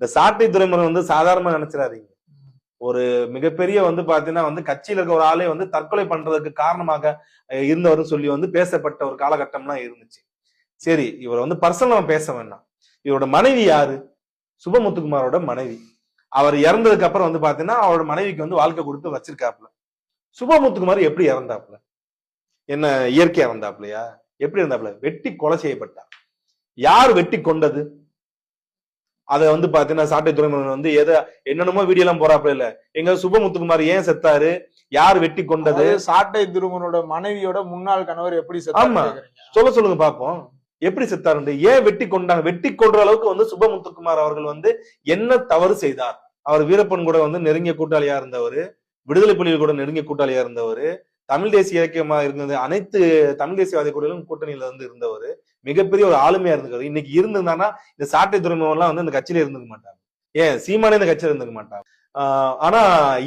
இந்த சாட்டை துறைமுறை வந்து சாதாரணமா நினைச்சிடாதீங்க. ஒரு மிகப்பெரிய வந்து பாத்தீங்கன்னா வந்து கட்சியில இருக்க ஒரு ஆளே வந்து தற்கொலை பண்றதுக்கு காரணமாக இருந்தவர்னு சொல்லி வந்து பேசப்பட்ட ஒரு காலகட்டம்லாம் இருந்துச்சு. சரி, இவர் வந்து பர்சனலா பேச வேண்டாம். இவரோட மனைவி யாரு? சுபமுத்துக்குமாரோட மனைவி. அவர் இறந்ததுக்கு அப்புறம் வந்து பாத்தீங்கன்னா அவரோட மனைவிக்கு வந்து வாழ்க்கை கொடுத்து வச்சிருக்காப்ல. சுபமுத்துக்குமார் எப்படி இறந்தாப்ல? என்ன இயற்கையா இறந்தாப்லையா? எப்படி இருந்தாப்ல? வெட்டி கொலை செய்யப்பட்டார். யார் வெட்டி கொண்டது? அத வந்து பாத்தீங்கன்னா சாட்டை துறைமுருகன் வந்து என்னென்னமோ வீடியோ எல்லாம் போறாப்ல இல்ல. எங்க சுபமுத்துக்குமார் ஏன் செத்தாரு? யார் வெட்டி கொண்டது? சாட்டை துருவனோட மனைவியோட முன்னாள் கணவர் எப்படி ஆமா, சொல்லுங்க பாப்போம். எப்படி செத்தாரு? ஏன் வெட்டி கொண்டாங்க? வெட்டி கொன்ற அளவுக்கு வந்து சுபமுத்துக்குமார் அவர்கள் வந்து என்ன தவறு செய்தார்? அவர் வீரப்பன் கூட வந்து நெருங்கிய கூட்டாளியா இருந்தவர், விடுதலை புலிகள் கூட நெருங்கிய கூட்டாளியா இருந்தவர், தமிழ் தேசிய இயக்கமா இருந்தது, அனைத்து தமிழ் தேசியவாதி கூடலும் கூட்டணியில வந்து இருந்தவர், மிகப்பெரிய ஒரு ஆளுமையா இருந்திருக்காரு. இன்னைக்கு இருந்திருந்தானா இந்த சாட்டை துறைமுகம் எல்லாம் வந்து இந்த கட்சியில இருந்துக்க மாட்டாங்க. ஏன் சீமானே இந்த கட்சியில இருந்துக்க மாட்டாங்க. ஆனா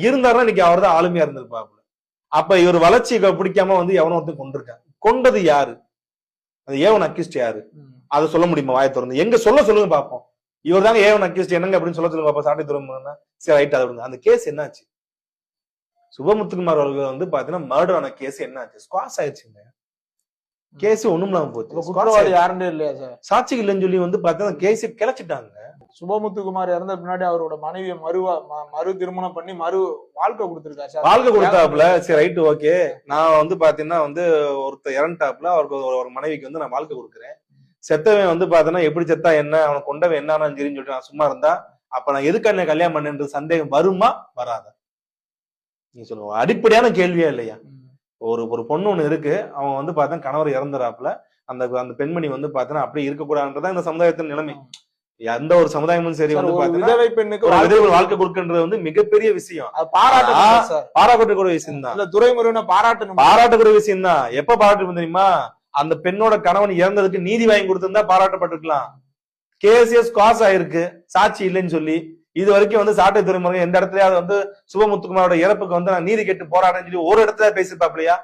இருந்தாருன்னா இன்னைக்கு அவர் தான் ஆளுமையா இருந்திருப்பாப்புல. அப்ப இவர் வளர்ச்சி பிடிக்காம வந்து எவனோ ஒருத்தர் கொண்டிருக்காங்க. கொண்டது யாரு? அது ஏவன் அக்யூஸ்ட் யாரு? அதை சொல்ல முடியுமா வாயை திறந்து? எங்க சொல்லுங்க பாப்போம். இவர் தாங்க ஏவன் அக்யூஸ்ட் என்னங்க அப்படின்னு சொல்லுங்க பாப்போம். சாட்டை துறைமுகம் சரி ரைட். அதை அந்த கேஸ் என்னாச்சு? சுபமுத்துக்குமார் அவர்கள் வந்து பாத்தீங்கன்னா மர்டர் ஆன கேஸ் என்னாச்சு? ஸ்குவாஷ் ஆயிடுச்சுங்க. கேஸ் ஒண்ணும் இல்லாம போச்சு. குற்றவாளி யாருன்னு இல்லையா சார்? சாட்சி இல்லைன்னு சொல்லி வந்து பாத்தீங்கன்னா கேஸ் கிளச்சிட்டாங்க. சுபமுத்துக்குமார் இறந்த பின்னாடி அவரோட மனைவியை மறு திருமணம் பண்ணி வாழ்க்கை கொடுத்திருக்காரு சார். வாழ்க்கை கொடுத்தாப்புல. சரி ரைட் ஓகே. நான் வந்து பாத்தீங்கன்னா வந்து ஒருத்தர் இறந்துட்டாப்புல, அவருக்கு ஒரு மனைவிக்கு வந்து நான் வாழ்க்கை கொடுக்குறேன். செத்தவன் வந்து பாத்தீங்கன்னா எப்படி செத்தா என்ன, அவனை கொண்டவன் என்னன்னு சரின்னு சொல்லிட்டு நான் சும்மா இருந்தா அப்ப நான் எதுக்கு கல்யாணம் பண்ணேன்ற சந்தேகம் வருமா வராதா? நீங்க சொல்லுங்க. அடிப்படையான கேள்வியா இல்லையா? ஒரு பொண்ணு ஒண்ணு இருக்கு, அவன் வந்து பார்த்தா கணவர் இறந்துறாப்புல, அந்த பெண்மணி வந்து பார்த்தா அப்படியே இருக்கக்கூடாதுன்றதான் இந்த சமுதாயத்தின் நிலைமை. எந்த ஒரு சமுதாயமும் சரி வந்து விதவை பெண்ணுக்கு வாழ்க்கை கொடுக்கின்றது வந்து மிகப்பெரிய விஷயம். பாராட்டக்கூடிய விஷயம் தான். துரைமுருகனை பாராட்டக்கூடிய விஷயம் தான். எப்ப பாராட்டு தெரியுமா? அந்த பெண்ணோட கணவன் இறந்ததுக்கு நீதி வாங்கி கொடுத்திருந்தா பாராட்டப்பட்டிருக்கலாம். கேசிஎஸ் காஸ் ஆயிருக்கு சாட்சி இல்லைன்னு சொல்லி. இது வரைக்கும் வந்து சாட்டை துறைமுருகன் எந்த இடத்துலயாவது வந்து சுபமுத்துக்குமாரோட இறப்புக்கு வந்து நான் நீதி கேட்டு போராடுறேன்னு சொல்லி ஒரு இடத்துல பேசிருப்பாப்லையா?